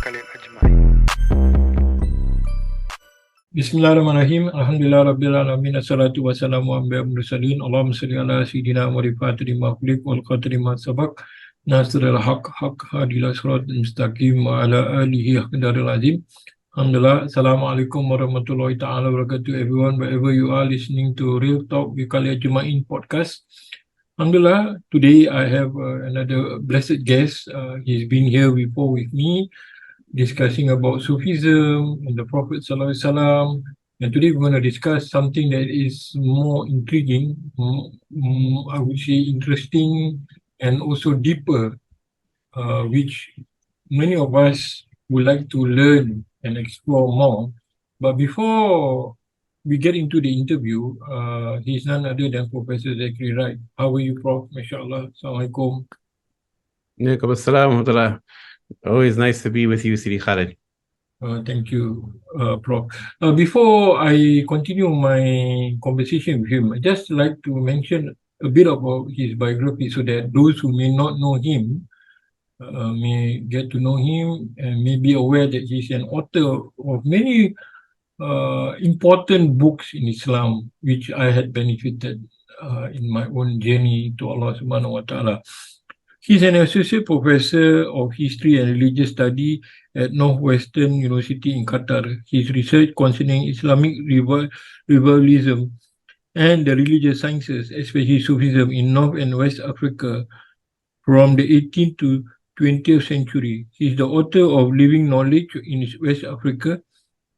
Khalid Ajmain. Bismillahirrahmanirrahim. Alhamdulillah Rabbil Alamin. Assalatu wassalamu ala mursalin. Allahumma salli ala sayyidina marifa lima khuliq wal qadri ma sabaq. Nasrul haq hadila surat mustaqim wa ala alihi haqdaril azim. Alhamdulillah. Assalamualaikum warahmatullahi ta'ala wabarakatuh everyone. Wherever you are listening to Real Talk with Khalid Ajmain podcast. Alhamdulillah. Today I have another blessed guest. He's been here before with me, discussing about Sufism and the Prophet Sallallahu Alaihi Wasallam. And today we're going to discuss something that is more intriguing, I would say interesting, and also deeper, which many of us would like to learn and explore more. But before we get into the interview, he's none other than Professor Zachary Wright. How are you, Prof? MashaAllah. Assalamualaikum. Alaikum assalam wa rahmatullah. Always nice to be with you, Sidi Khalid. Thank you, Prof. Before I continue my conversation with him, I'd just like to mention a bit about his biography so that those who may not know him may get to know him and may be aware that he's an author of many important books in Islam, which I had benefited in my own journey to Allah subhanahu wa ta'ala. He's an associate professor of history and religious study at Northwestern University in Qatar. His research concerning Islamic revivalism and the religious sciences, especially Sufism in North and West Africa from the 18th to 20th century. He's the author of Living Knowledge in West Africa,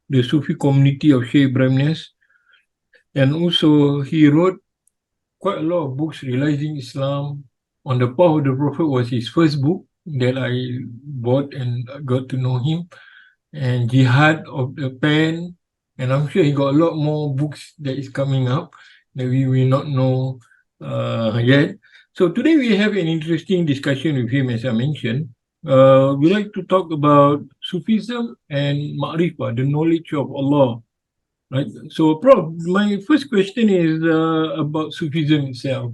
the Sufi community of Sheikh Ibrahim Niasse, and also he wrote quite a lot of books realizing Islam. On the Path of the Prophet was his first book that I bought and got to know him. And Jihad of the Pen. And I'm sure he got a lot more books that is coming up that we will not know yet. So today we have an interesting discussion with him, as I mentioned. We like to talk about Sufism and marifa, the knowledge of Allah. Right. So, Prof, my first question is about Sufism itself.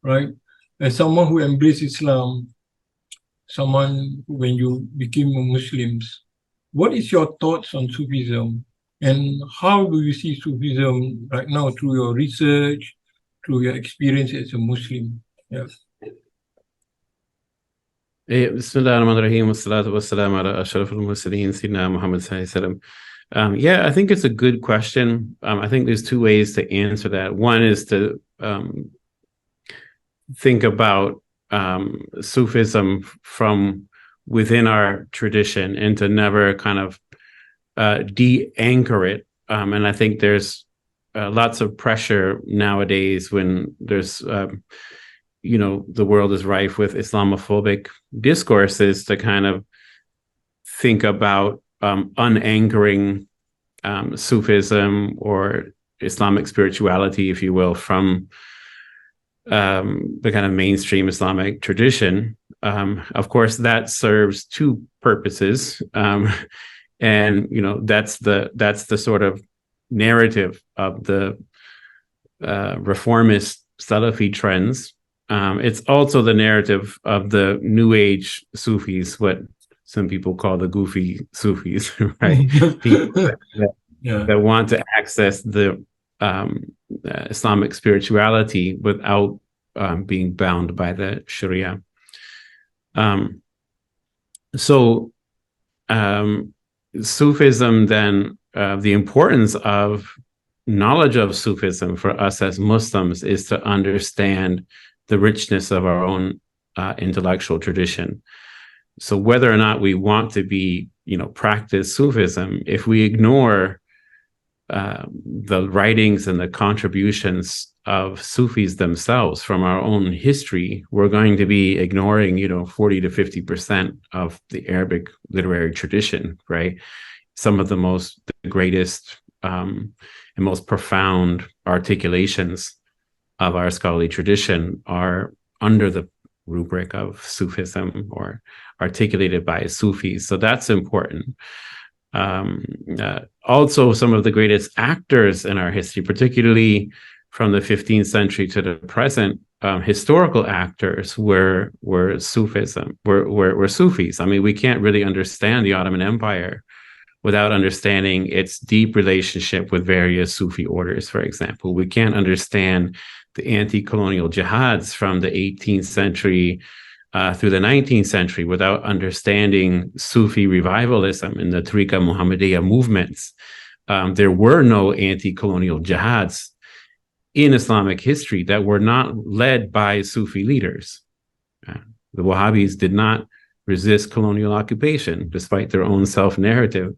Right. As someone who embraced Islam, someone when you became a Muslim, what is your thoughts on Sufism? And how do you see Sufism right now through your research, through your experience as a Muslim? Yeah. Bismillahirrahmanirrahim. Wassalatu wassalamu ala ashrafil mursaleen, Sayyidina Muhammad sallallahu alaihi wasallam. Yeah, I think it's a good question. I think there's two ways to answer that. One is to think about Sufism from within our tradition and to never kind of de-anchor it. And I think there's lots of pressure nowadays when there's, the world is rife with Islamophobic discourses to kind of think about unanchoring Sufism or Islamic spirituality, if you will, from the kind of mainstream Islamic tradition. Of course, that serves two purposes, and that's the sort of narrative of the reformist Salafi trends. It's also the narrative of the New Age Sufis, what some people call the goofy Sufis, right? People that want to access the Islamic spirituality without being bound by the Sharia. Sufism then, the importance of knowledge of Sufism for us as Muslims is to understand the richness of our own intellectual tradition. So whether or not we want to practice Sufism, if we ignore the writings and the contributions of Sufis themselves from our own history, we're going to be ignoring, 40 to 50% of the Arabic literary tradition, right? Some of the greatest and most profound articulations of our scholarly tradition are under the rubric of Sufism or articulated by Sufis. So that's important. Also, some of the greatest actors in our history, particularly from the 15th century to the present, historical actors were Sufism, were Sufis. I mean, we can't really understand the Ottoman Empire without understanding its deep relationship with various Sufi orders, for example. We can't understand the anti-colonial jihads from the 18th century through the 19th century without understanding Sufi revivalism and the Tariqa Muhammadiyya movements. There were no anti-colonial jihads in Islamic history that were not led by Sufi leaders. The Wahhabis did not resist colonial occupation, despite their own self-narrative.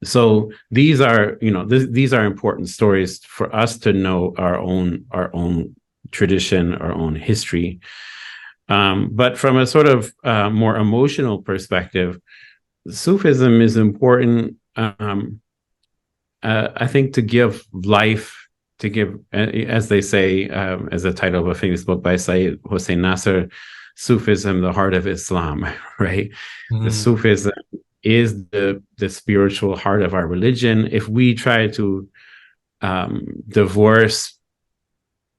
So these are, these are important stories for us to know our own tradition, our own history. But from a sort of more emotional perspective, Sufism is important. I think to give life, to give, as they say, as the title of a famous book by Sayyid Hossein Nasr, Sufism, the heart of Islam, right? The Sufism is the spiritual heart of our religion. If we try to divorce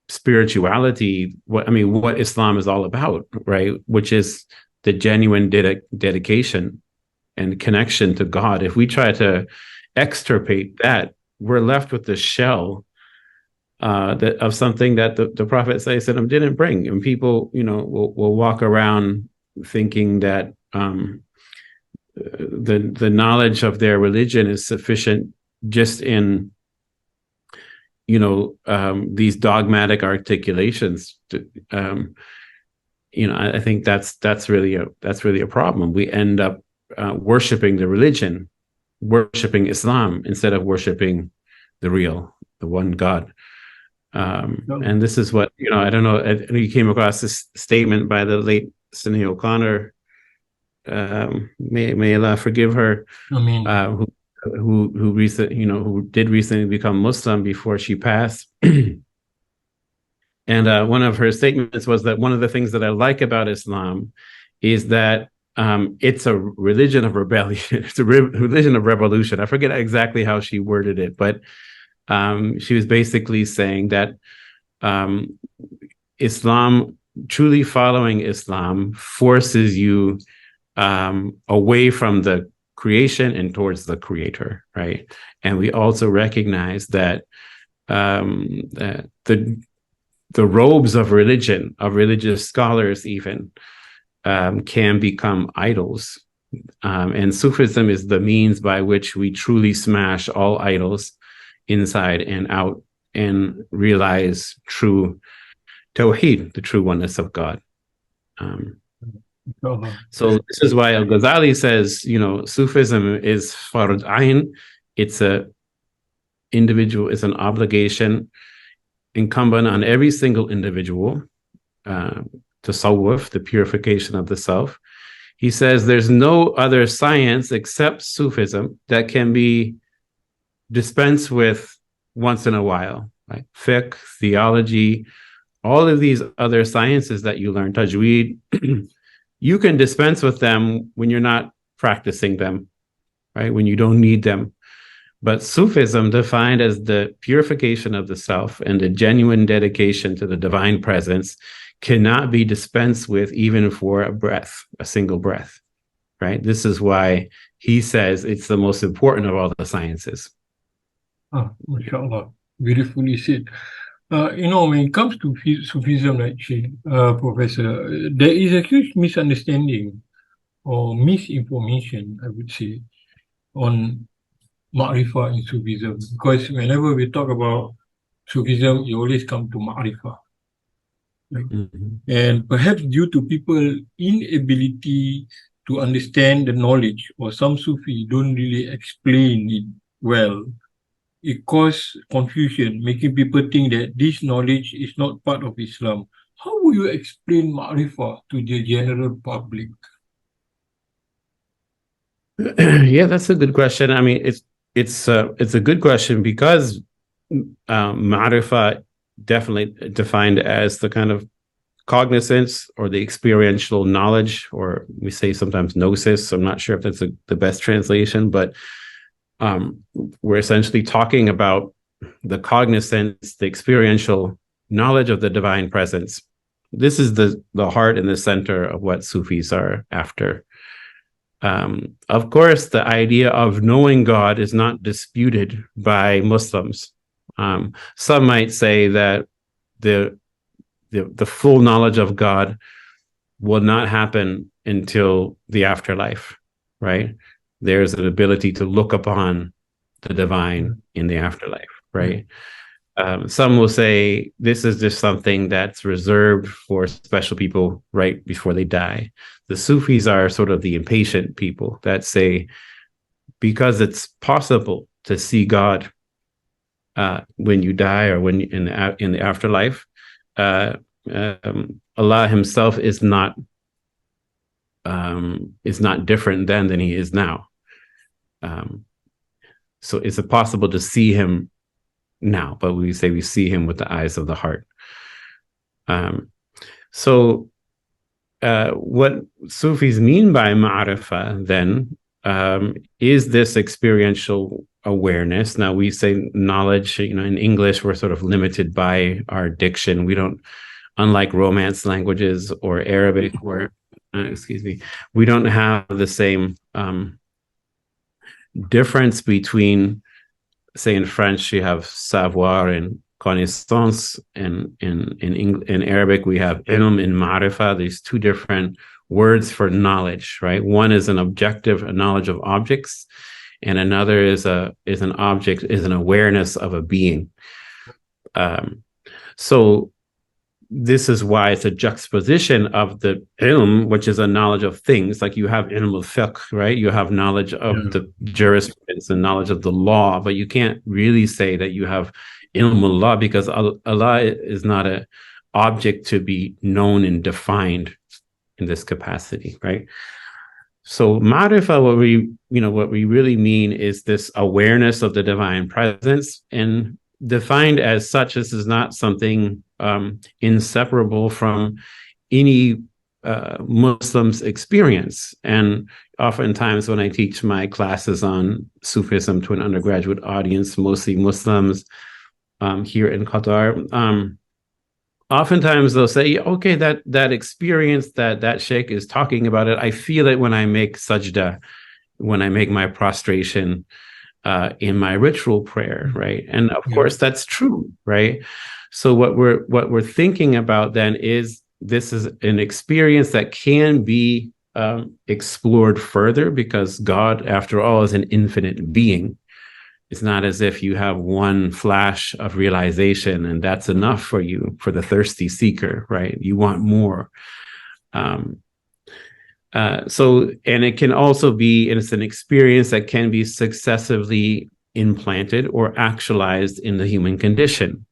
spirituality, what Islam is all about, right? Which is the genuine dedication and connection to God. If we try to extirpate that, we're left with the shell of something that the Prophet ﷺ didn't bring, and people, will walk around thinking that the knowledge of their religion is sufficient just in these dogmatic articulations. I think that's really a problem. We end up worshiping the religion, worshiping Islam instead of worshiping the one God. And this is what, I don't know, you came across this statement by the late Sinead O'Connor, may Allah forgive her, who did recently become Muslim before she passed. And one of her statements was that one of the things that I like about Islam is that it's a religion of rebellion. It's a religion of revolution. I forget exactly how she worded it, but she was basically saying that Islam, truly following Islam, forces you away from the creation and towards the creator, right? And we also recognize that the robes of religion, of religious scholars even, can become idols. And Sufism is the means by which we truly smash all idols inside and out and realize true Tawheed, the true oneness of God. So this is why Al-Ghazali says, Sufism is fard ayn. It's an obligation incumbent on every single individual, tasawwuf, the purification of the self. He says there's no other science except Sufism that can be dispensed with once in a while, like fiqh, theology, all of these other sciences that you learn, tajweed, you can dispense with them when you're not practicing them, right? When you don't need them. But Sufism, defined as the purification of the self and the genuine dedication to the divine presence, cannot be dispensed with even for a single breath, right? This is why he says it's the most important of all the sciences. MashaAllah, beautifully said. When it comes to Sufism, actually, Professor, there is a huge misunderstanding or misinformation, I would say, on marifa in Sufism. Because whenever we talk about Sufism, you always come to marifa. Right? And perhaps due to people's inability to understand the knowledge, or some Sufi don't really explain it well, it causes confusion, making people think that this knowledge is not part of Islam. How would you explain marifa to the general public? Yeah, that's a good question. I mean, it's a good question because marifa definitely defined as the kind of cognizance or the experiential knowledge, or we say sometimes gnosis. I'm not sure if that's the best translation, but we're essentially talking about the cognizance, the experiential knowledge of the divine presence. This is the heart and the center of what Sufis are after. Of course, the idea of knowing God is not disputed by Muslims. Some might say that the full knowledge of God will not happen until the afterlife, right? There's an ability to look upon the divine in the afterlife, right? Some will say this is just something that's reserved for special people right before they die. The Sufis are sort of the impatient people that say, because it's possible to see God when you die or when in the afterlife, Allah Himself is not different then than He is now. So it's possible to see Him now, but we say we see Him with the eyes of the heart. So what Sufis mean by marifa then is this experiential awareness. Now we say knowledge, in English, we're sort of limited by our diction. We don't, unlike Romance languages or Arabic, where, we don't have the same difference between, say in French, you have savoir and connaissance, and in Arabic, we have ilm and marifa. These two different words for knowledge, right? One is an objective, a knowledge of objects, and another is an awareness of a being. So this is why it's a juxtaposition of the ilm, which is a knowledge of things. Like you have ilm al-fiqh, right? You have knowledge of the jurisprudence and knowledge of the law, but you can't really say that you have ilm Allah, because Allah is not an object to be known and defined in this capacity, right? So marifa, what we really mean is this awareness of the divine presence, and defined as such, this is not something inseparable from any Muslim's experience. And oftentimes when I teach my classes on Sufism to an undergraduate audience, mostly Muslims here in Qatar, oftentimes they'll say, okay, that experience that Sheikh is talking about it, I feel it when I make sajda, when I make my prostration in my ritual prayer, right? And of course that's true, right? So what we're thinking about then is this is an experience that can be explored further, because God, after all, is an infinite being. It's not as if you have one flash of realization and that's enough for you, for the thirsty seeker, right? You want more. And it can also be, and it's an experience that can be successively implanted or actualized in the human condition,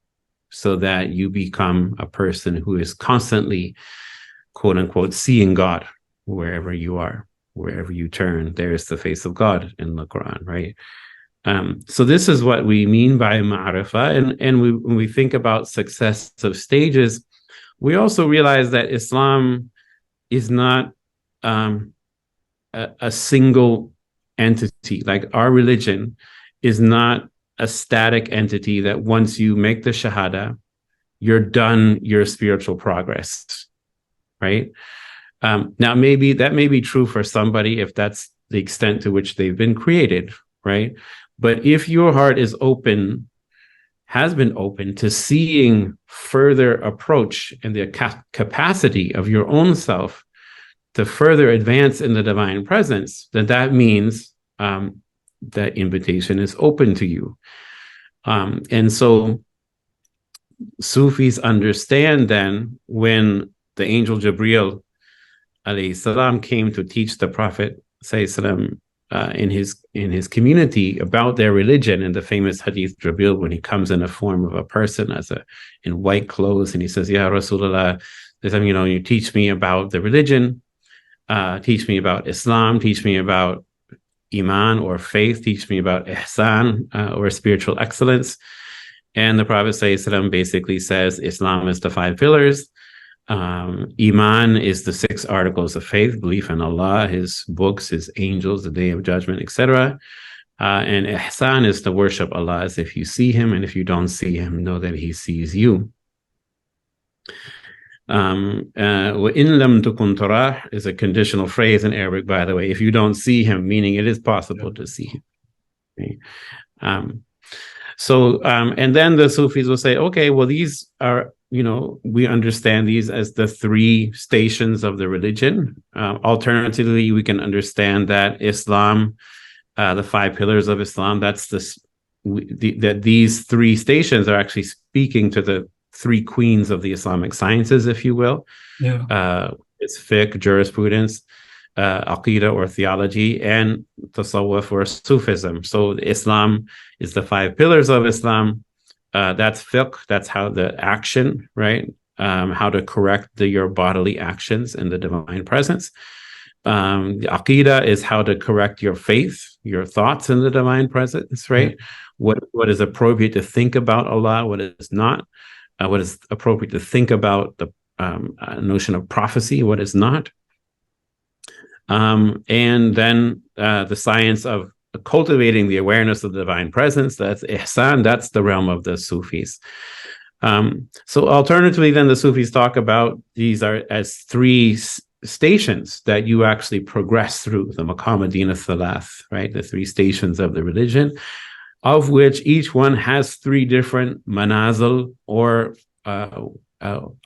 so that you become a person who is constantly, quote unquote, seeing God wherever you are, wherever you turn. There's the face of God in the Quran, right? So this is what we mean by ma'rifa. And when we think about successive stages, we also realize that Islam is not a single entity. Like our religion is not a static entity that once you make the shahada, you're done your spiritual progress, right? Now, maybe that may be true for somebody if that's the extent to which they've been created, right? But if your heart is open, has been open to seeing further approach and the capacity of your own self to further advance in the divine presence, then that means that invitation is open to you. And so Sufis understand then, when the angel Jibreel alayhi salam came to teach the Prophet salam, in his community about their religion, in the famous hadith Jibreel, when he comes in the form of a person in white clothes, and he says, Ya Rasulullah, you teach me about the religion, teach me about Islam, teach me about Iman or faith, teach me about Ihsan or spiritual excellence. And the Prophet ﷺ basically says Islam is the 5 pillars. Iman is the 6 articles of faith, belief in Allah, His books, His angels, the Day of Judgment, etc. And Ihsan is to worship Allah as if you see Him, and if you don't see Him, know that He sees you. وَإِن لَمْ تُكُنْ تَرَاهُ is a conditional phrase in Arabic, by the way. If you don't see him, meaning it is possible to see him. Okay? And then the Sufis will say, okay, well, these are, we understand these as the three stations of the religion. Alternatively, we can understand that Islam, the five pillars of Islam, that's that these three stations are actually speaking to the three queens of the Islamic sciences, if you will. Yeah. It's fiqh, jurisprudence, aqidah or theology, and tasawwuf or Sufism. So Islam is the five pillars of Islam. That's fiqh. That's how the action, right? How to correct your bodily actions in the divine presence. The aqidah is how to correct your faith, your thoughts in the divine presence, right? What is appropriate to think about Allah, what is not, what is appropriate to think about the notion of prophecy, what is not. And then the science of cultivating the awareness of the divine presence, that's ihsan, that's the realm of the Sufis. So alternatively, then the Sufis talk about these are as three stations that you actually progress through, the Maqam-ad-Din al-Thalath, right? The three stations of the religion, of which each one has three different manazil or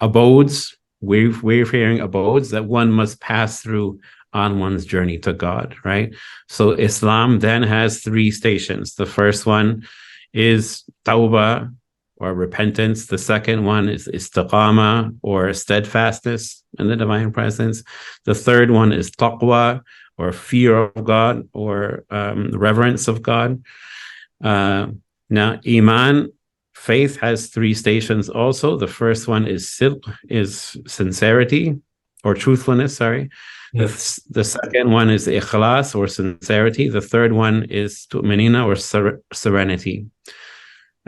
abodes, wayfaring abodes that one must pass through on one's journey to God, right? So Islam then has three stations. The first one is tawbah, or repentance. The second one is istiqama, or steadfastness in the divine presence. The third one is taqwa, or fear of God, or reverence of God. Now, iman, faith, has three stations also. The first one is sidq, is sincerity, or truthfulness, sorry. Yes. The second one is ikhlas, or sincerity. The third one is tu'minina, or serenity.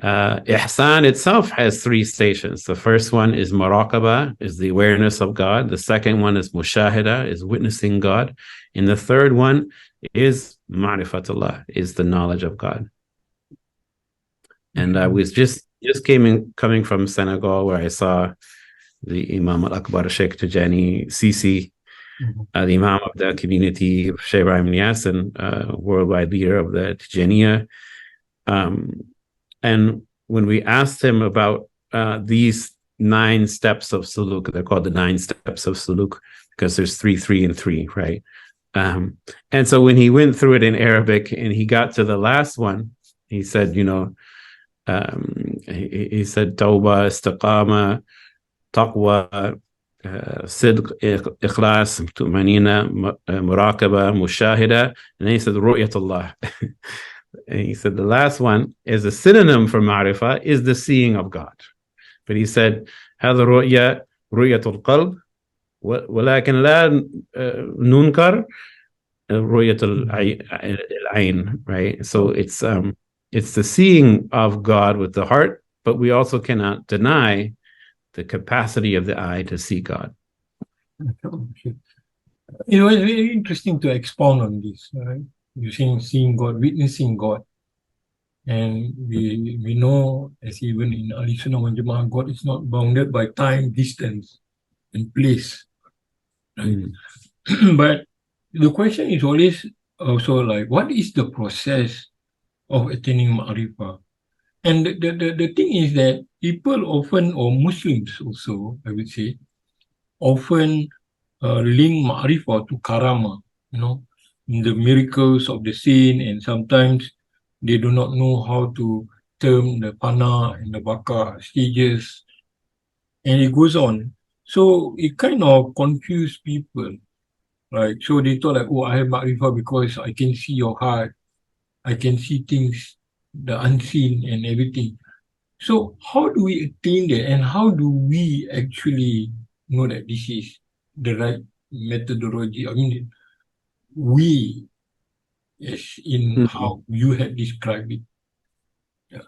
Ihsan itself has three stations. The first one is muraqabah, is the awareness of God. The second one is mushahada, is witnessing God. And the third one is marifatullah, is the knowledge of God. And I was just coming from Senegal, where I saw the Imam al-Akbar Sheikh Tijani Sisi, the Imam of the community, Sheikh Ibrahim Nias, and worldwide leader of the Tijaniya. And when we asked him about these 9 steps of suluk, they're called the 9 steps of suluk because there's 3, 3, and 3, right? And so when he went through it in Arabic and he got to the last one, he said, he said, tawbah, istiqama, taqwa, sidq, ikhlas, tu'manina, muraqaba, mushahida, and then he said, ru'yatullah. And he said the last one is a synonym for marifa, is the seeing of God. But he said, هذا رؤية القلب ولكن لا ننكر رؤية العين, right? So it's the seeing of God with the heart, but we also cannot deny the capacity of the eye to see God. It was very interesting to expound on this, right? Using seeing God, witnessing God. And we know, as even in Ahli Sunnah wal Jama'ah, God is not bounded by time, distance, and place. Right? But the question is always also like, what is the process of attaining ma'rifah? And the thing is that people often, or Muslims also, I would say, often link ma'rifah to karama, the miracles of the saint, and sometimes they do not know how to term the pana and the baka stages, and it goes on. So it kind of confused people, right? So they thought like, oh, I have ma'rifah because I can see your heart, I can see things, the unseen and everything. So how do we attain that, and how do we actually know that this is the right methodology? I mean, we, as in how you had described it. Yeah.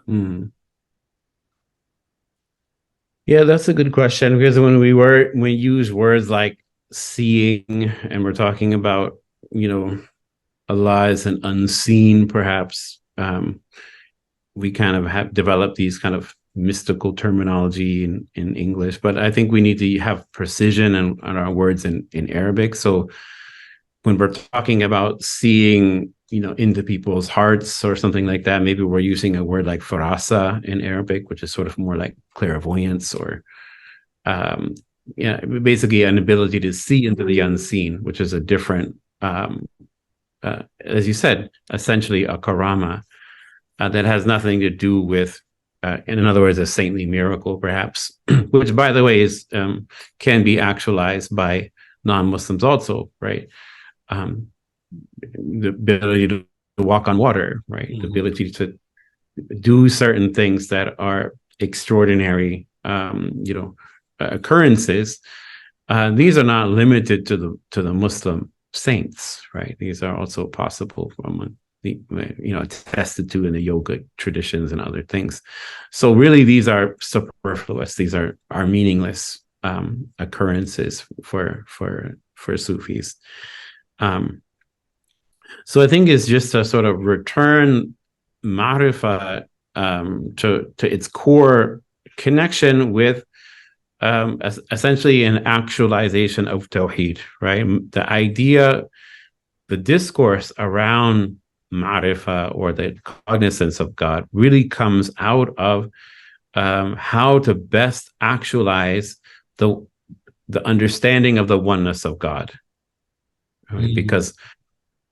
Yeah, that's a good question, because when we use words like seeing, and we're talking about, Allah as an unseen, perhaps, we kind of have developed these kind of mystical terminology in English, but I think we need to have precision in our words in Arabic. So when we're talking about seeing, into people's hearts or something like that, maybe we're using a word like farasa in Arabic, which is sort of more like clairvoyance, or basically an ability to see into the unseen, which is a different, as you said, essentially a karama that has nothing to do with, in other words, a saintly miracle, perhaps, which, by the way, is can be actualized by non-Muslims also, right? The ability to walk on water, right? The ability to do certain things that are extraordinary, occurrences. These are not limited to the Muslim saints, right? These are also possible from attested to in the yoga traditions and other things. So really, these are superfluous. These are meaningless occurrences for Sufis. So I think it's just to sort of return marifa to its core connection with essentially an actualization of Tawheed, right? The idea, the discourse around marifa, or the cognizance of God, really comes out of how to best actualize the understanding of the oneness of God. Right? Because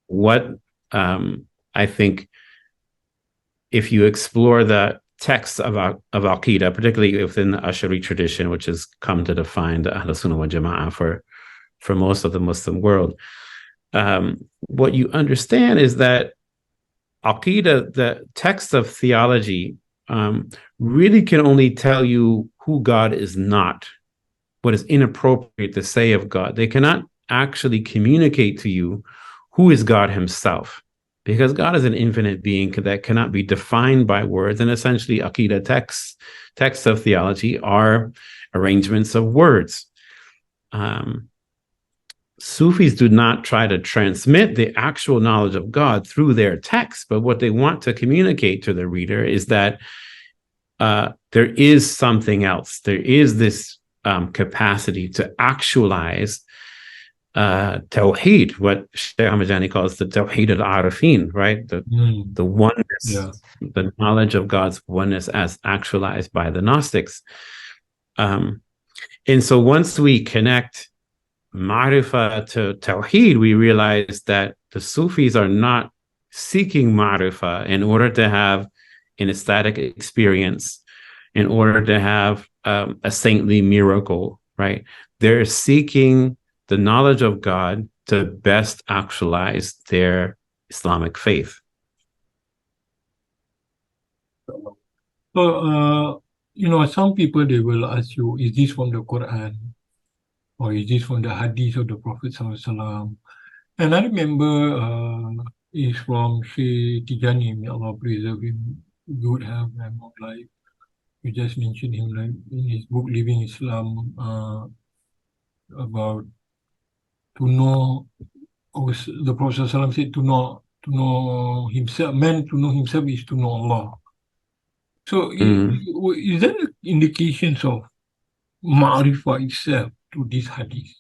what I think, if you explore the texts of Aqidah, particularly within the Ash'ari tradition, which has come to define the Ahl Sunnah wal Jama'ah for most of the Muslim world, what you understand is that Aqidah, the text of theology, really can only tell you who God is not, what is inappropriate to say of God. They cannot actually communicate to you who is God himself, because God is an infinite being that cannot be defined by words. And essentially, Aqidah texts of theology are arrangements of words. Sufis do not try to transmit the actual knowledge of God through their text, but what they want to communicate to the reader is that there is something else. There is this capacity to actualize Tawheed, what Shaykh Ahmad calls the Tawheed al-Arifin, right? The oneness, the knowledge of God's oneness as actualized by the Gnostics. And so once we connect marifa to Tawheed, we realize that the Sufis are not seeking marifa in order to have an ecstatic experience, in order to have a saintly miracle, right? They're seeking the knowledge of God to best actualize their Islamic faith. So, some people, they will ask you, is this from the Quran? Or is this from the Hadith of the Prophet ﷺ? And I remember it's from Shaykh Tijani, may Allah preserve him, good health and long life. You just mentioned him, like in his book Living Islam, about to know, the Prophet ﷺ said to know himself, man to know himself is to know Allah. So is there indications of ma'rifah itself to this hadith?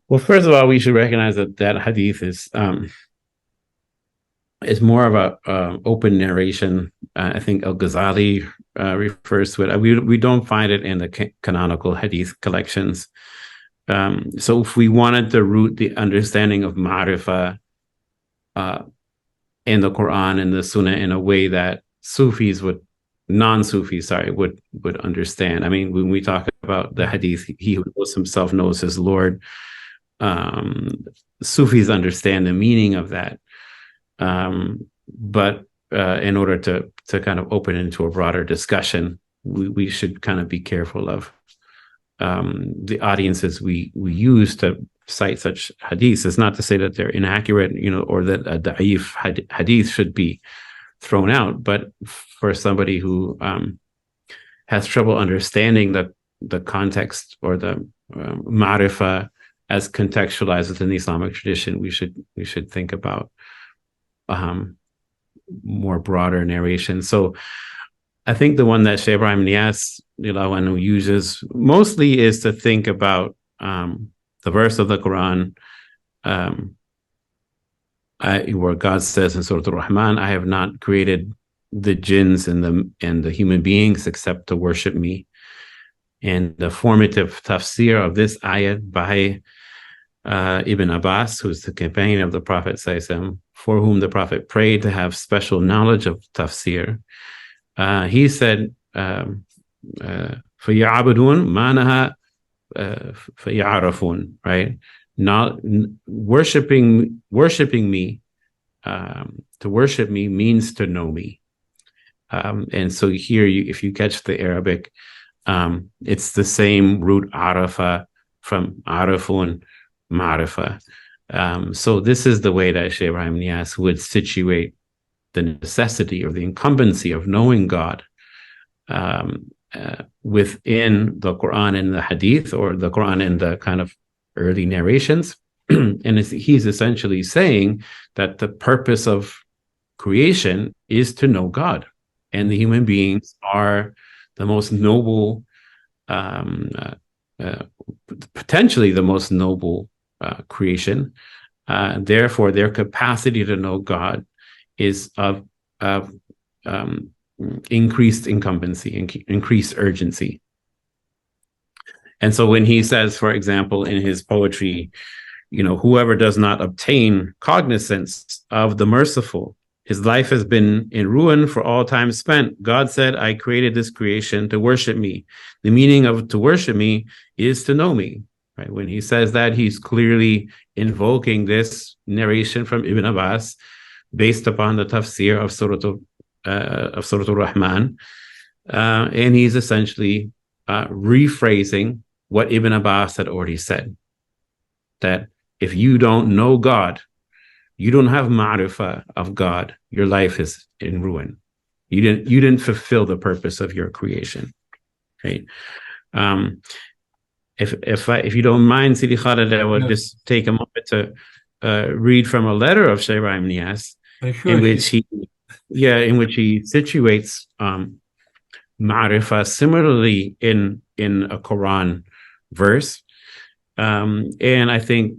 Well, first of all, we should recognize that hadith is more of a open narration. I think Al-Ghazali refers to it. We don't find it in the canonical hadith collections. So if we wanted to root the understanding of ma'rifah in the Quran and the Sunnah in a way that non-Sufis would understand. I mean, when we talk about the hadith, he who knows himself knows his Lord. Sufis understand the meaning of that. But in order to kind of open into a broader discussion, we should kind of be careful of the audiences we use to cite such hadiths. It's not to say that they're inaccurate, or that a da'if hadith should be thrown out, but for somebody who has trouble understanding the context or the marifa as contextualized within the Islamic tradition, we should think about more broader narration. So I think the one that Shaykh Ibrahim Niyas uses mostly is to think about the verse of the Quran where God says in Surah Al-Rahman, I have not created the jinns and the human beings except to worship me. And the formative tafsir of this ayat by Ibn Abbas, who's the companion of the Prophet for whom the Prophet prayed to have special knowledge of tafsir, he said, فَيَعْبُدُونَ مَانَهَا فَيَعْرَفُونَ, right? Not worshiping me, to worship me means to know me. And so here, if you catch the Arabic, it's the same root arafa from arafun, marifa. So this is the way that Shaykh Ibrahim Niyas would situate the necessity or the incumbency of knowing God within the Quran and the Hadith, or the Quran and the kind of early narrations. And he's essentially saying that the purpose of creation is to know God, and the human beings are the most noble, potentially the most noble creation. Therefore, their capacity to know God is of increased incumbency, increased urgency. And so when he says, for example, in his poetry, whoever does not obtain cognizance of the merciful, his life has been in ruin for all time spent. God said, I created this creation to worship me. The meaning of to worship me is to know me. Right? When he says that, he's clearly invoking this narration from Ibn Abbas based upon the tafsir of Surah Al-Rahman. And he's essentially rephrasing what Ibn Abbas had already said, that if you don't know God, you don't have marifa of God, your life is in ruin. You didn't fulfill the purpose of your creation. Right? If you don't mind, Sidi Khalid, I would just take a moment to read from a letter of Shaykh Ibrahim Niyas, in which he situates marifa similarly in a Quran verse, and I think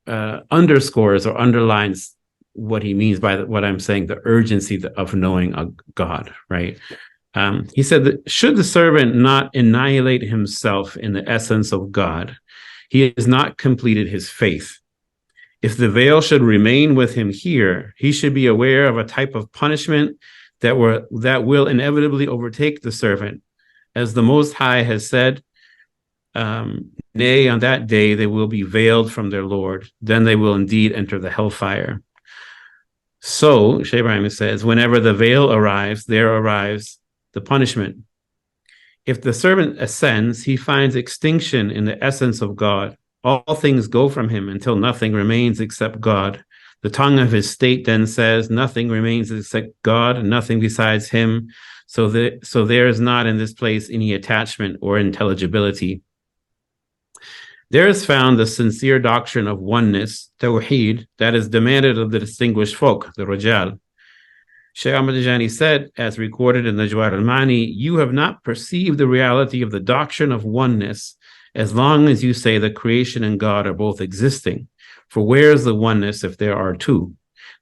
underscores or underlines what he means by what I'm saying, the urgency of knowing a God, right? He said that should the servant not annihilate himself in the essence of God, he has not completed his faith. If the veil should remain with him here, he should be aware of a type of punishment that will inevitably overtake the servant. As the Most High has said, nay, on that day they will be veiled from their Lord. Then they will indeed enter the hellfire. So, Shaykh Ibrahim says, whenever the veil arrives, there arrives the punishment. If the servant ascends, he finds extinction in the essence of God. All things go from him until nothing remains except God. The tongue of his state then says, nothing remains except God, nothing besides him. So there is not in this place any attachment or intelligibility. There is found the sincere doctrine of oneness, tawheed, that is demanded of the distinguished folk, the Rajal. Shaykh Ahmad Tijani said, as recorded in the Jawahir al-Mani, you have not perceived the reality of the doctrine of oneness as long as you say that creation and God are both existing. For where is the oneness if there are two?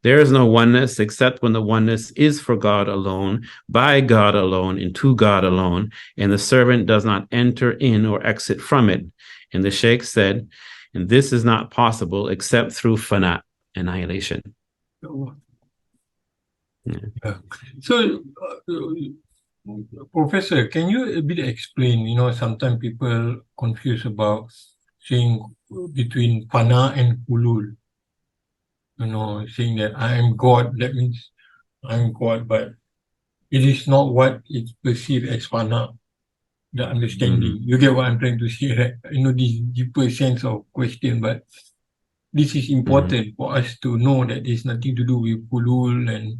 There is no oneness except when the oneness is for God alone, by God alone, and to God alone, and the servant does not enter in or exit from it. And the Sheikh said, and this is not possible except through fana, annihilation. Yeah. So, Professor, can you a bit explain, sometimes people confuse about saying between fana and hulul, saying that I am God, that means I'm God, but it is not what is perceived as fana, the understanding. You get what I'm trying to say, right? This deeper sense of question, but this is important for us to know that there's nothing to do with hulul and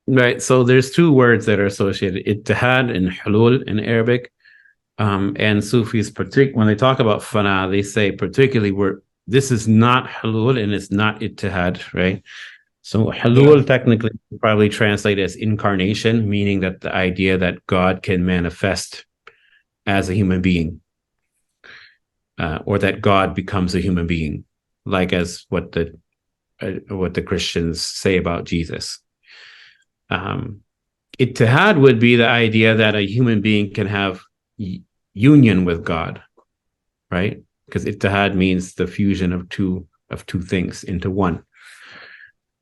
Right. So there's two words that are associated, ittihad and hulul in Arabic. And Sufis, when they talk about fana, they say particularly this is not hulul and it's not ittihad, right? So hulul technically probably translate as incarnation, meaning that the idea that God can manifest as a human being, or that God becomes a human being, like as what the Christians say about Jesus. Ittihad would be the idea that a human being can have union with God, right? Because ittihad means the fusion of two things into one.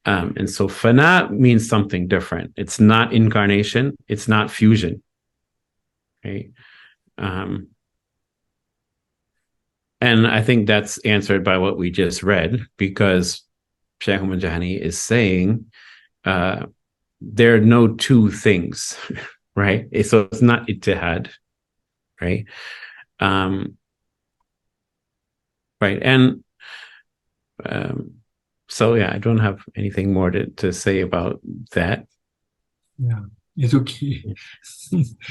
And so fana means something different. It's not incarnation. It's not fusion. Right? And I think that's answered by what we just read, because Shaykh Mujahani is saying there are no two things, right? So it's not ittihad, right? Right. And so, yeah, I don't have anything more to say about that. Yeah, it's okay.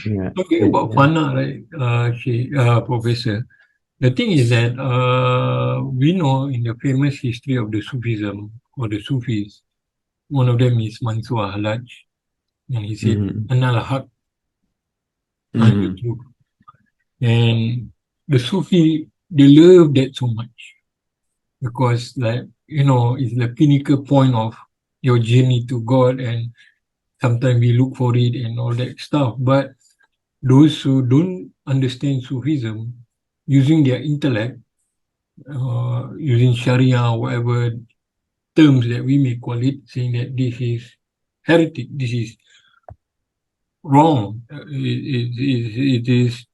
Yeah. Talking about fana, right, Professor, the thing is that we know in the famous history of the Sufism or the Sufis, one of them is Mansur Halaj, and he said, Ana al-Haq, I'm the truth. And the Sufi, they love that so much because, like, it's the pinnacle point of your journey to God, and sometimes we look for it and all that stuff. But those who don't understand Sufism, using their intellect, using Sharia or whatever terms that we may call it, saying that this is heretic, this is wrong. It is,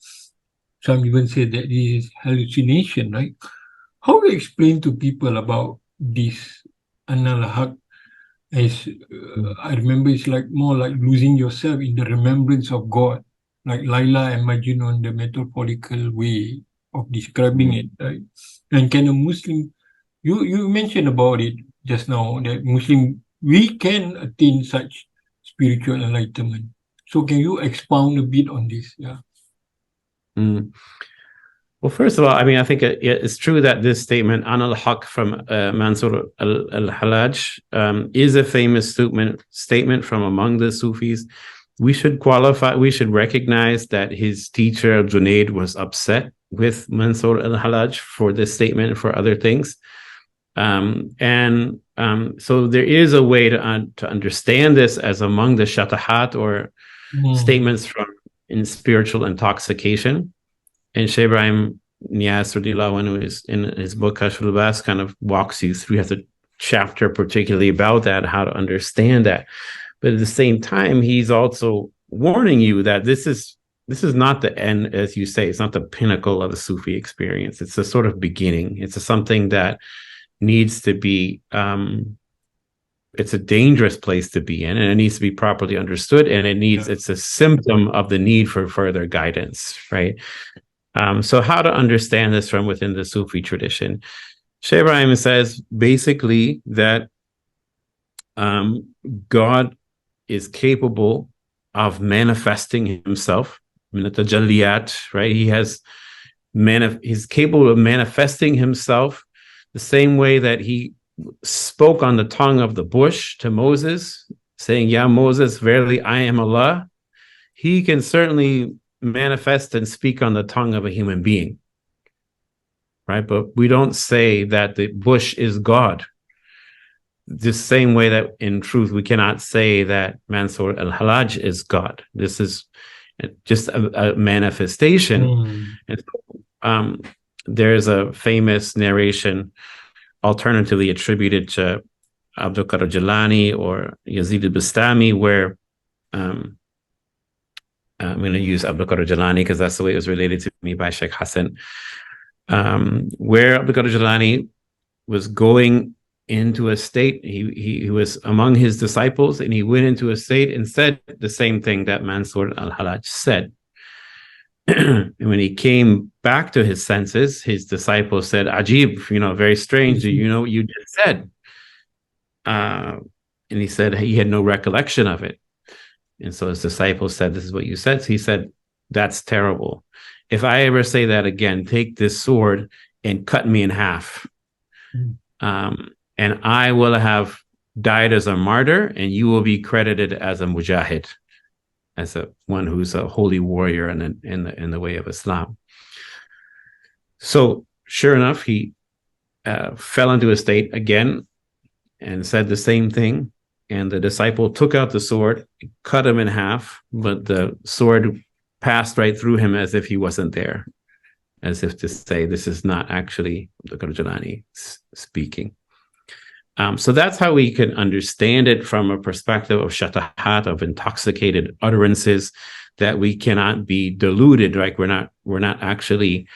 some even say that this is hallucination, right? How do you explain to people about this Anal Haq? As I remember, it's like more like losing yourself in the remembrance of God, like Laila and Majnun, the metaphorical way of describing it, right? And can a Muslim, you mentioned about it just now, that Muslim, we can attain such spiritual enlightenment. So can you expound a bit on this? Yeah. Well, first of all, I mean, I think it's true that this statement, An al-Haq from Mansur al-Halaj, is a famous statement from among the Sufis. We should recognize that his teacher, Junaid, was upset with Mansur al-Halaj for this statement and for other things. So there is a way to understand this as among the shatahat, or statements in spiritual intoxication. And Shaykh Ibrahim Niyas Radhiyallahu anhu is in his book Kashful Bas kind of walks you through, has a chapter particularly about that, how to understand that. But at the same time, he's also warning you that this is not the end, as you say. It's not the pinnacle of a Sufi experience. It's a sort of beginning. It's something that needs to be, it's a dangerous place to be in, and it needs to be properly understood, and it's a symptom of the need for further guidance, right? So how to understand this from within the Sufi tradition? Shaykh Ibrahim says basically that God is capable of manifesting himself, the tajalliyat, right? He's capable of manifesting himself the same way that he spoke on the tongue of the bush to Moses, saying, "Ya Moses, verily I am Allah." He can certainly manifest and speak on the tongue of a human being, right? But we don't say that the bush is God. The same way that in truth we cannot say that Mansur al-Halaj is God. This is just a manifestation. And so, there's a famous narration alternatively attributed to Abdul Qadir Jilani or Yazid al-Bastami, where I'm going to use Abdul Qadir Jilani because that's the way it was related to me by Sheikh Hassan, where Abdul Qadir Jilani was going into a state. He was among his disciples, and he went into a state and said the same thing that Mansur al-Halaj said. And when he came back to his senses, his disciples said, "Ajib, very strange. You know what you just said?" And he said he had no recollection of it. And so his disciples said, "This is what you said." So he said, "That's terrible. If I ever say that again, take this sword and cut me in half." And I will have died as a martyr, and you will be credited as a mujahid, as one who's a holy warrior in the way of Islam. So sure enough, he fell into a state again and said the same thing. And the disciple took out the sword, cut him in half, but the sword passed right through him as if he wasn't there, as if to say, this is not actually the Jalani speaking. So that's how we can understand it from a perspective of shatahat, of intoxicated utterances, that we cannot be deluded, right? We're not actually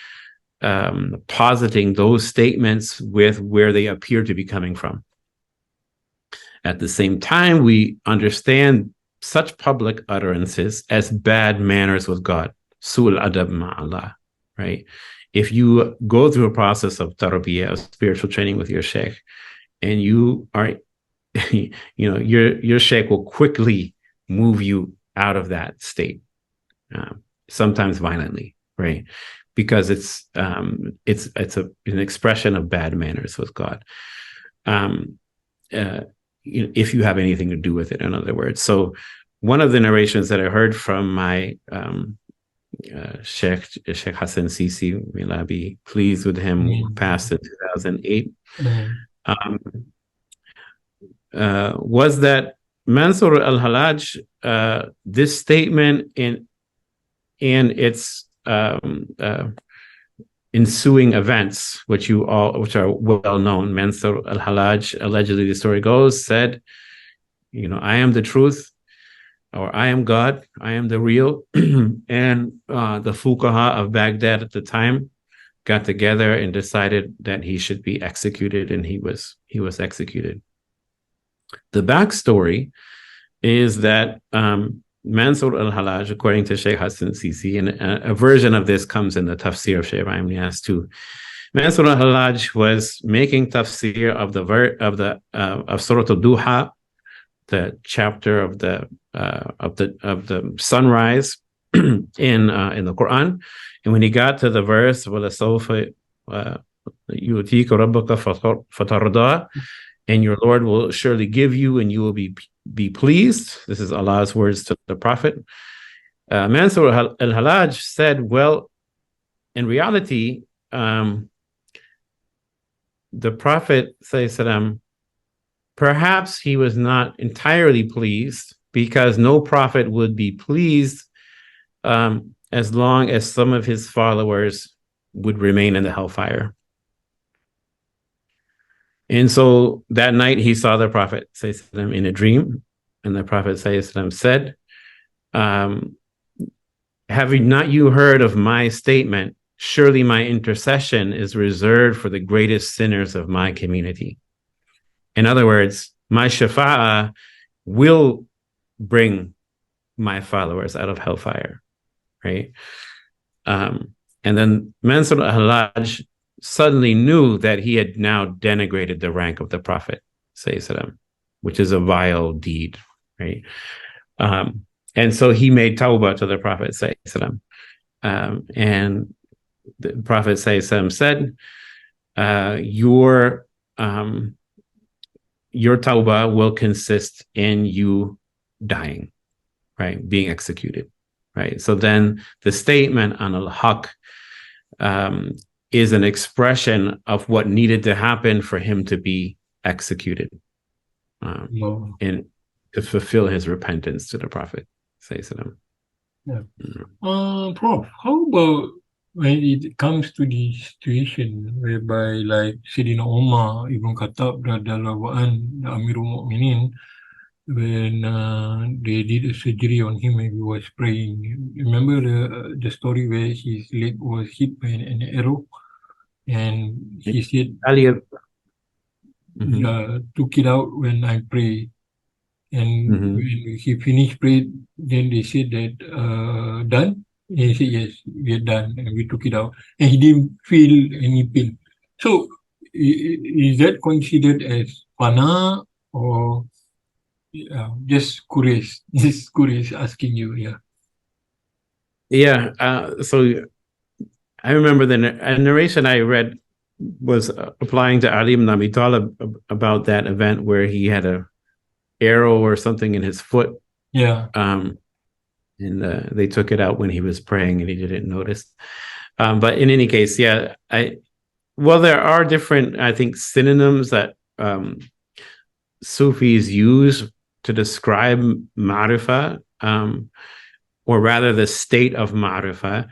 positing those statements with where they appear to be coming from. At the same time, we understand such public utterances as bad manners with God, su'ul adab ma'allah, right? If you go through a process of tarbiyah, of spiritual training with your sheikh, and you are, your sheikh will quickly move you out of that state, sometimes violently, right? Because it's an expression of bad manners with God. If you have anything to do with it, in other words. So one of the narrations that I heard from my Sheikh Hassan Sisi, may I be pleased with him, who passed in 2008, was that Mansur al-Halaj, this statement in its ensuing events, which are well known. Mansur al-Halaj, allegedly the story goes, said, I am the truth, or I am God, I am the real. And the fuqaha of Baghdad at the time got together and decided that he should be executed, and he was executed. The backstory is that Mansur al-Halaj, according to Sheikh Hassan Sisi, and a version of this comes in the tafsir of Sheikh Ibrahim Niyaz too. Mansur al-Halaj was making tafsir of of Surah al-Duha, the chapter of the sunrise in the Quran, and when he got to the verse وَلَسَوْفَ يُؤْتِيكَ رَبُّكَ فَتَرْضَىٰ, and your Lord will surely give you, and you will be pleased. This is Allah's words to the Prophet. Mansur al-Halaj said, well, in reality, the Prophet, perhaps he was not entirely pleased, because no prophet would be pleased as long as some of his followers would remain in the hellfire. And so that night he saw the Prophet in a dream, and the Prophet said, have not you heard of my statement? Surely my intercession is reserved for the greatest sinners of my community. In other words, my shafa'ah will bring my followers out of hellfire, right? And then Mansur al-Halaj suddenly knew that he had now denigrated the rank of the Prophet, which is a vile deed, right? And so he made tawbah to the Prophet, and the Prophet said, your tawbah will consist in you dying, right? Being executed, right? So then the statement on al-haq is an expression of what needed to happen for him to be executed, and to fulfill his repentance to the Prophet. Yeah. Prof, how about when it comes to the situation whereby, like Sayyidina Umar Ibn Khattab radhiyallahu an, the Amirul Mu'minin, when they did a surgery on him when he was praying. Remember the story where his leg was hit by an arrow, and he said, took it out when I pray. And when he finished praying, then they said that, done? And he said, yes, we are done, and we took it out. And he didn't feel any pain. So, is that considered as fana, or just curious? Just curious, asking you, So I remember the narration I read was applying to Ali ibn Abi Talib about that event where he had a arrow or something in his foot. Yeah. And they took it out when he was praying and he didn't notice. But in any case, yeah, there are different, I think, synonyms that Sufis use to describe marifa, or rather the state of marifa.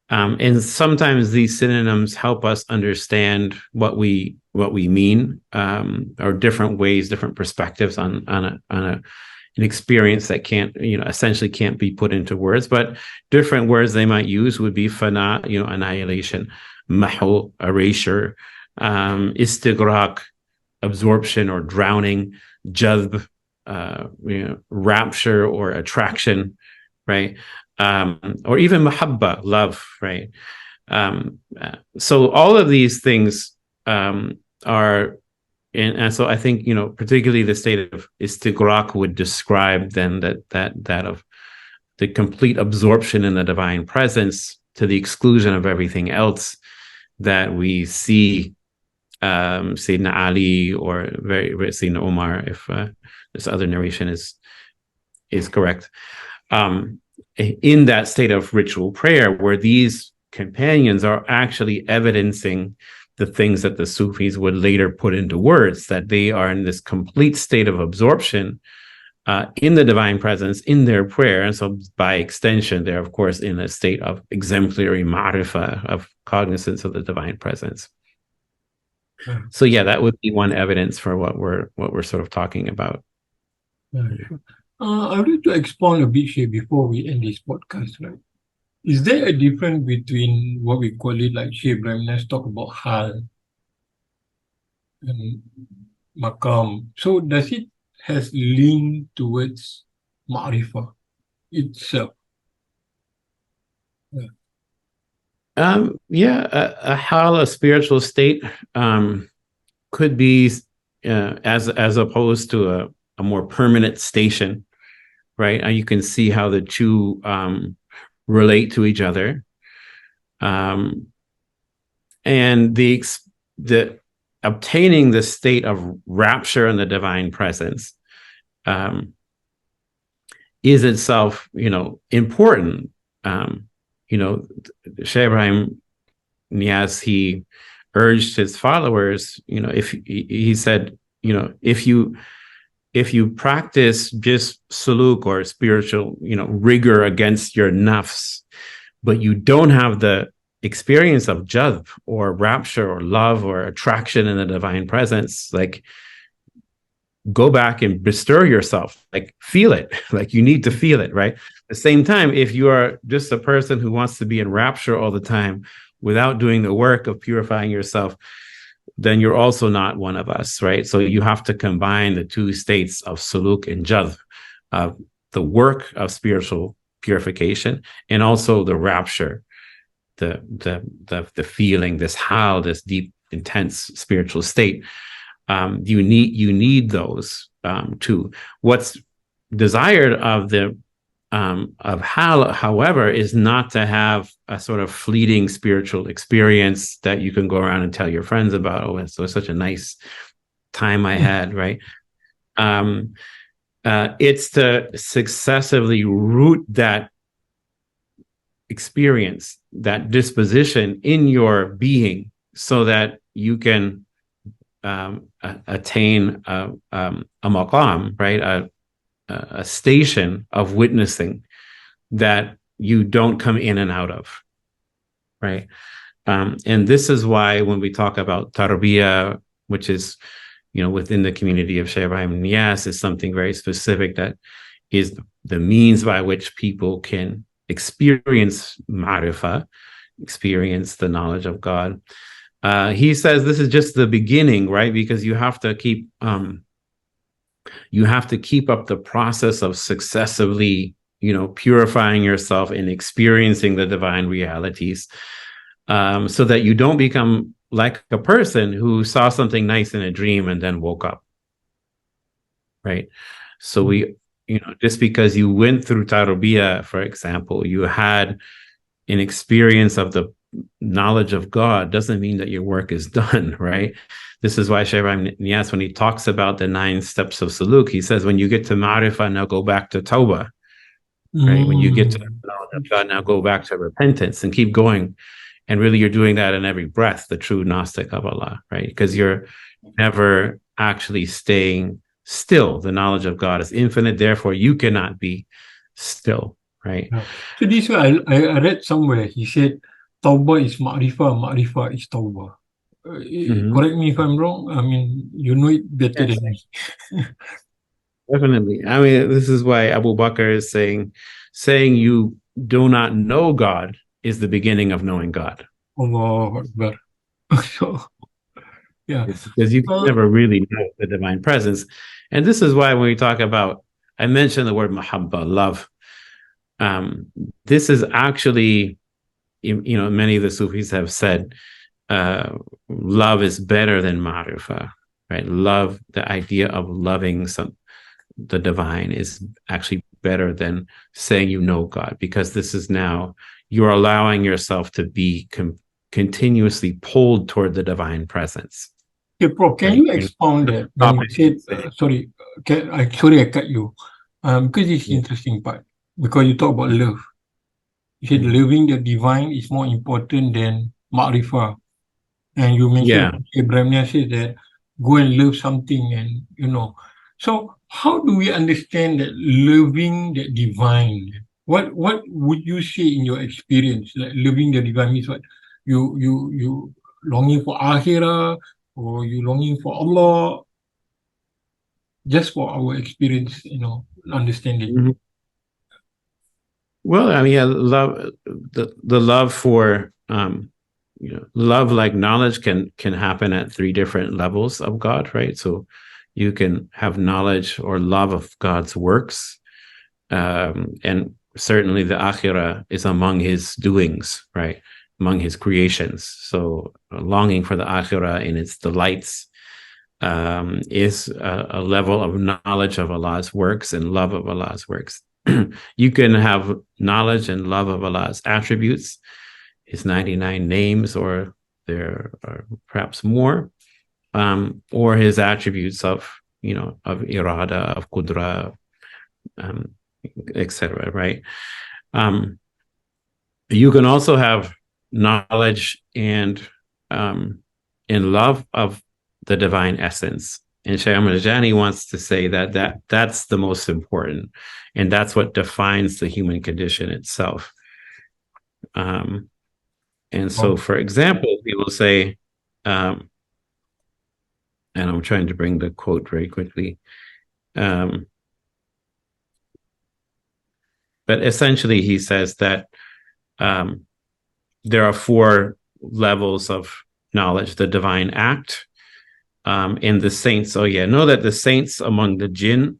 And sometimes these synonyms help us understand what we mean, or different ways, different perspectives on an experience that can't, essentially can't be put into words. But different words they might use would be fana, annihilation, mahu, erasure, istighraq, absorption or drowning, jazb, rapture or attraction, right? Or even mahabba, love, right? So all of these things are, and so I think, particularly the state of istighraq would describe then that of the complete absorption in the divine presence to the exclusion of everything else that we see Sayyidina Ali or Sayyidina Umar, if this other narration is correct, in that state of ritual prayer, where these companions are actually evidencing the things that the Sufis would later put into words, that they are in this complete state of absorption in the divine presence in their prayer. And so by extension, they're of course in a state of exemplary marifa, of cognizance of the divine presence. So yeah, that would be one evidence for what we're sort of talking about. I would like to expound a bit here before we end this podcast, right? Is there a difference between what we call it, like Sheikh Ibrahim, let's talk about hal and maqam? So does it has link towards marifa itself? A hal, a spiritual state, could be as opposed to a more permanent station, right? And you can see how the two relate to each other, and the obtaining the state of rapture in the divine presence is itself, important. Shaykh Ibrahim Niyaz, he urged his followers, if he said, if you practice just suluk or spiritual, rigor against your nafs, but you don't have the experience of jazb or rapture or love or attraction in the divine presence, like, go back and bestir yourself, like, feel it, like, you need to feel it, right? At the same time, if you are just a person who wants to be in rapture all the time without doing the work of purifying yourself, then you're also not one of us, right? So you have to combine the two states of suluk and jazb, the work of spiritual purification and also the rapture, the feeling, this hal, this deep, intense spiritual state. You need those two. What's desired of the of hal, however, is not to have a sort of fleeting spiritual experience that you can go around and tell your friends about. Oh, it's such a nice time I had, right? It's to successively root that experience, that disposition in your being, so that you can attain a maqam, right? A station of witnessing that you don't come in and out of, right? And this is why when we talk about tarbiyah, which is, within the community of Shaykh Ibrahim Niyas, is something very specific that is the means by which people can experience marifa, experience the knowledge of God. He says this is just the beginning, right? Because you have to keep up the process of successively, purifying yourself and experiencing the divine realities, so that you don't become like a person who saw something nice in a dream and then woke up, right? So just because you went through tarbiyah, for example, you had an experience of the knowledge of God doesn't mean that your work is done, right? This is why Shaykh Ibrahim Niyas, when he talks about the 9 steps of Suluk, he says, when you get to marifa, now go back to Tawbah, right? When you get to the knowledge of God, now go back to repentance and keep going. And really, you're doing that in every breath, the true Gnostic of Allah, right? Because you're never actually staying still. The knowledge of God is infinite, therefore you cannot be still, right? So this way, I read somewhere, he said, Tawbah is ma'rifah, ma'rifah is Tawbah. Correct me if I'm wrong. I mean, you know it better than me. Definitely. I mean, this is why Abu Bakr is saying you do not know God is the beginning of knowing God. Allahu Akbar. So, yeah. It's because you can never really know the divine presence. And this is why when we talk about, I mentioned the word mahabba, love. This is actually, you know, many of the Sufis have said, love is better than marifa, right? Love, the idea of loving the divine is actually better than saying you know God, because this is now, you're allowing yourself to be continuously pulled toward the divine presence. Okay, Prof, can you expound that? When you said, sorry, I cut you. Because it's interesting part. Because you talk about love. You said loving the divine is more important than ma'rifah. And you mentioned Ibrahim said that go and love something, and you know. So how do we understand that loving the divine? What would you say in your experience? Like loving the divine means what? You longing for akhirah, or you longing for Allah? Just for our experience, you know, understanding. Well, I mean, love, the love for you know, love like knowledge can happen at 3 different levels of God, right? So you can have knowledge or love of God's works, and certainly the akhirah is among his doings, right? Among his creations. So longing for the akhirah in its delights is a level of knowledge of Allah's works and love of Allah's works. You can have knowledge and love of Allah's attributes, his 99 names, or there are perhaps more, or his attributes of, you know, of irada, of qudra, etc., right? You can also have knowledge and love of the divine essence. And Shaykh Ahmad Ajani wants to say that's the most important, and that's what defines the human condition itself. And so, for example, he will say, and I'm trying to bring the quote very quickly, but essentially he says that there are 4 levels of knowledge: the divine act, and the saints. Oh yeah, know that the saints among the jinn,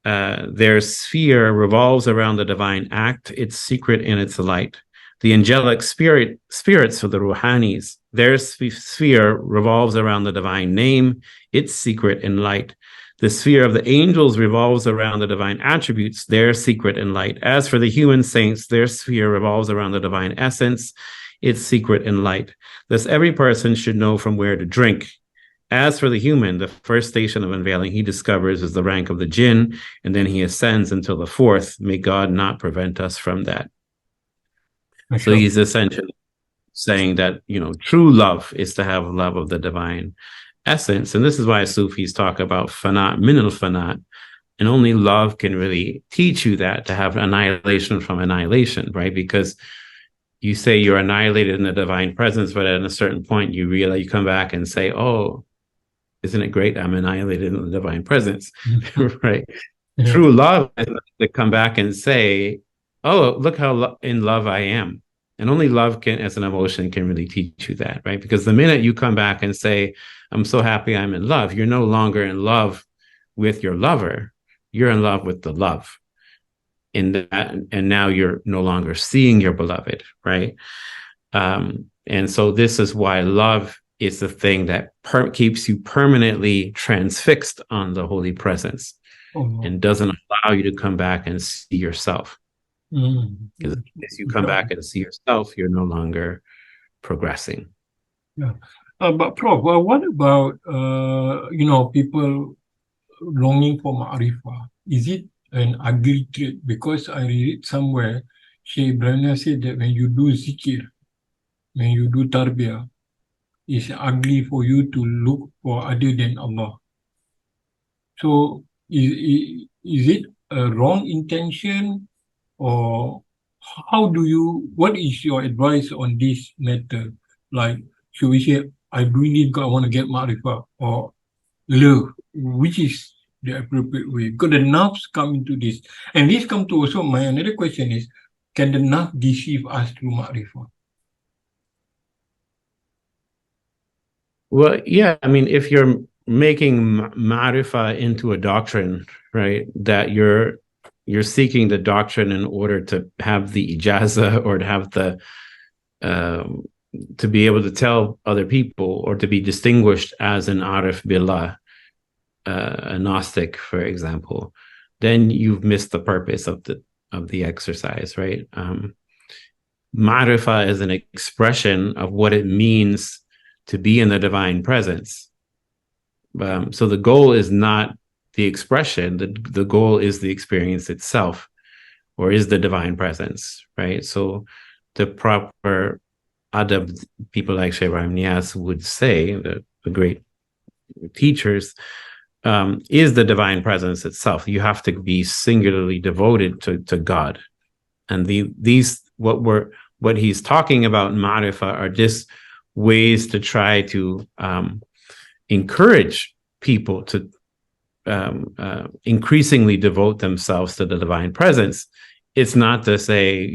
their sphere revolves around the divine act, its secret and its light. The angelic spirits for the ruhanis, their sphere revolves around the divine name, its secret and light. The sphere of the angels revolves around the divine attributes, their secret and light. As for the human saints, their sphere revolves around the divine essence, its secret and light. Thus, every person should know from where to drink. As for the human, the first station of unveiling he discovers is the rank of the jinn, and then he ascends until the 4th. May God not prevent us from that. So he's essentially saying that, you know, true love is to have love of the divine essence. And this is why Sufis talk about fanat, min al fanat, and only love can really teach you that, to have annihilation from annihilation, right? Because you say you're annihilated in the divine presence, but at a certain point you realize, you come back and say, oh, isn't it great? I'm annihilated in the divine presence, right? Yeah. True love is to come back and say, oh, look how in love I am. And only love can, as an emotion, can really teach you that, right? Because the minute you come back and say, I'm so happy I'm in love, you're no longer in love with your lover, you're in love with the love. And now you're no longer seeing your beloved, right? And so this is why love is the thing that keeps you permanently transfixed on the holy presence, and doesn't allow you to come back and see yourself. Because as you come back and see yourself, you're no longer progressing. Yeah. But Prof, what about people longing for marifa? Is it an ugly trait? Because I read it somewhere, Sheikh Ibrahim said that when you do zikir, when you do tarbiyah, it's ugly for you to look for other than Allah. So is it a wrong intention, or what is your advice on this matter? Like, should we say, I really I want to get marifa, or love, which is the appropriate way? Because the nafs come into this. And this come to also my another question is, can the nafs deceive us through marifa? Well, yeah, I mean, if you're making marifa into a doctrine, right, that you're seeking the doctrine in order to have the ijaza or to have the to be able to tell other people or to be distinguished as an arif billah, a Gnostic, for example, then you've missed the purpose of the exercise, right? Marifa is an expression of what it means to be in the divine presence. So the goal is not the expression, the goal is the experience itself, or is the divine presence, right? So the proper adab, people like Sheikh Ibrahim Niasse would say, the great teachers, is the divine presence itself. You have to be singularly devoted to God. And what he's talking about in marifa are just ways to try to encourage people to increasingly devote themselves to the divine presence. It's not to say,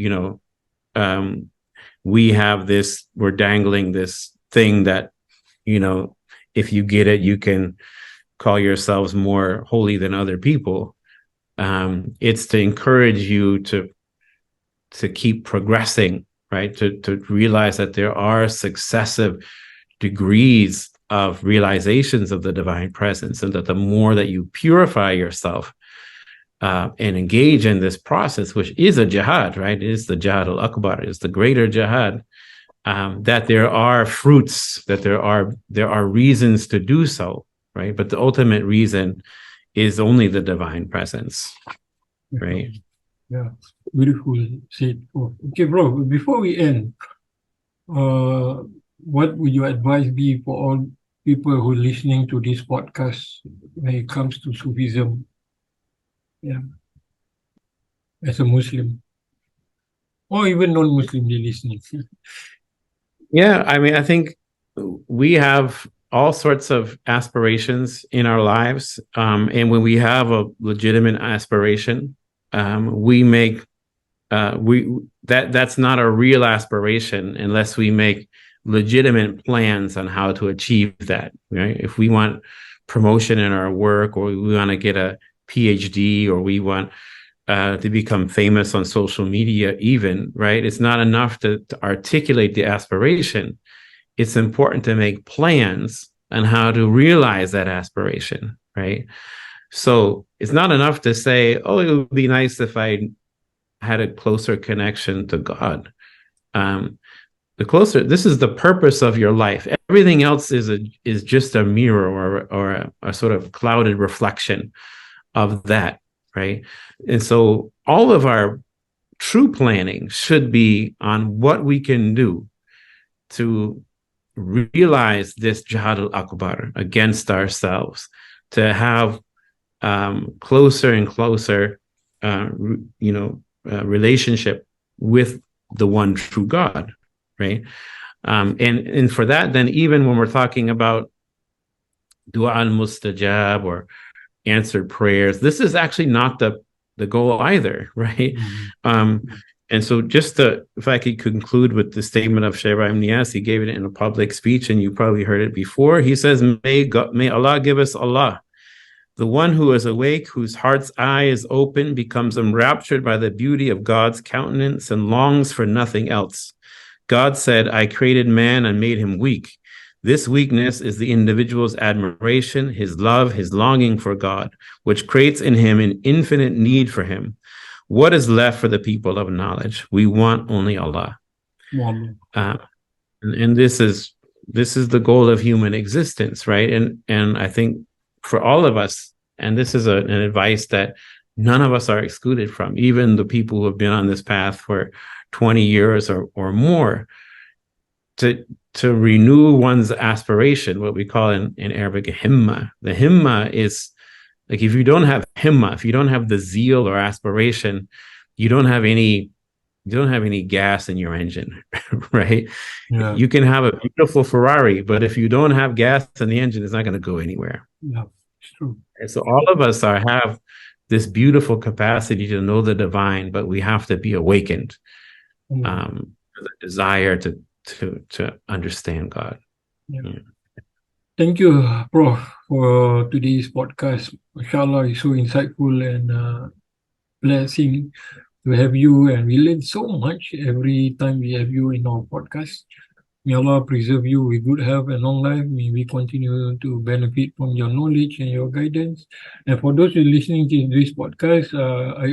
we're dangling this thing that, if you get it, you can call yourselves more holy than other people. It's to encourage you to keep progressing, right? To realize that there are successive degrees of realizations of the divine presence, and that the more that you purify yourself and engage in this process, which is a jihad, right? It is the jihad al-akbar, it's the greater jihad, that there are fruits, that there are reasons to do so, right? But the ultimate reason is only the divine presence, right? Yeah, beautiful said. Okay, bro, before we end, what would your advice be for all people who are listening to this podcast when it comes to Sufism? Yeah, as a Muslim, or even non-Muslim, they're listening. Yeah, I mean, I think we have all sorts of aspirations in our lives, and when we have a legitimate aspiration, that's not a real aspiration unless we make legitimate plans on how to achieve that, right? If we want promotion in our work, or we want to get a PhD, or we want to become famous on social media even, right? It's not enough to articulate the aspiration. It's important to make plans on how to realize that aspiration, right? So it's not enough to say, oh, it would be nice if I had a closer connection to God. This is the purpose of your life. Everything else is just a mirror or a sort of clouded reflection of that, right? And so all of our true planning should be on what we can do to realize this jihad al-akbar against ourselves, to have closer and closer relationship with the one true God, right? And for that, then, even when we're talking about dua al-mustajab or answered prayers, this is actually not the goal either, right? And so if I could conclude with the statement of Sheikh Ibrahim Niasse, he gave it in a public speech, and you probably heard it before. He says, may Allah give us Allah. The one who is awake, whose heart's eye is open, becomes enraptured by the beauty of God's countenance and longs for nothing else. God said, I created man and made him weak. This weakness is the individual's admiration, his love, his longing for God, which creates in him an infinite need for him. what is left for the people of knowledge? We want only Allah. Wow. And this is the goal of human existence, right? And I think for all of us, and this is an advice that none of us are excluded from, even the people who have been on this path for 20 years or more, to renew one's aspiration, what we call in Arabic himma. The himma is like, if you don't have himma, if you don't have the zeal or aspiration, you don't have any gas in your engine, right? Yeah. You can have a beautiful Ferrari, but if you don't have gas in the engine, it's not going to go anywhere. Yeah, it's true. And so all of us have this beautiful capacity to know the divine, but we have to be awakened. The desire to understand God. Yeah. Thank you, Prof, for today's podcast. Mashallah, it's so insightful and blessing to have you, and we learn so much every time we have you in our podcast. May Allah preserve you with good health and long life. May we continue to benefit from your knowledge and your guidance. And for those who are listening to this podcast, I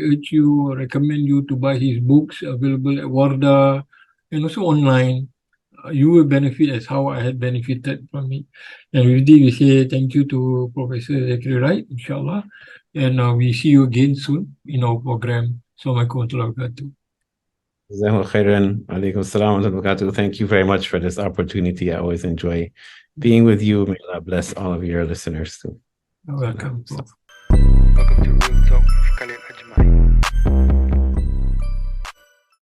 recommend you to buy his books available at Wardah and also online. You will benefit as how I had benefited from it. And with this, we say thank you to Professor Zachary Wright, inshallah. And we see you again soon in our program. Assalamualaikum warahmatullahi wabarakatuh. Thank you very much for this opportunity. I always enjoy being with you. May Allah bless all of your listeners too. Welcome, Prof. Welcome to Real Talk with Khalid Ajmain.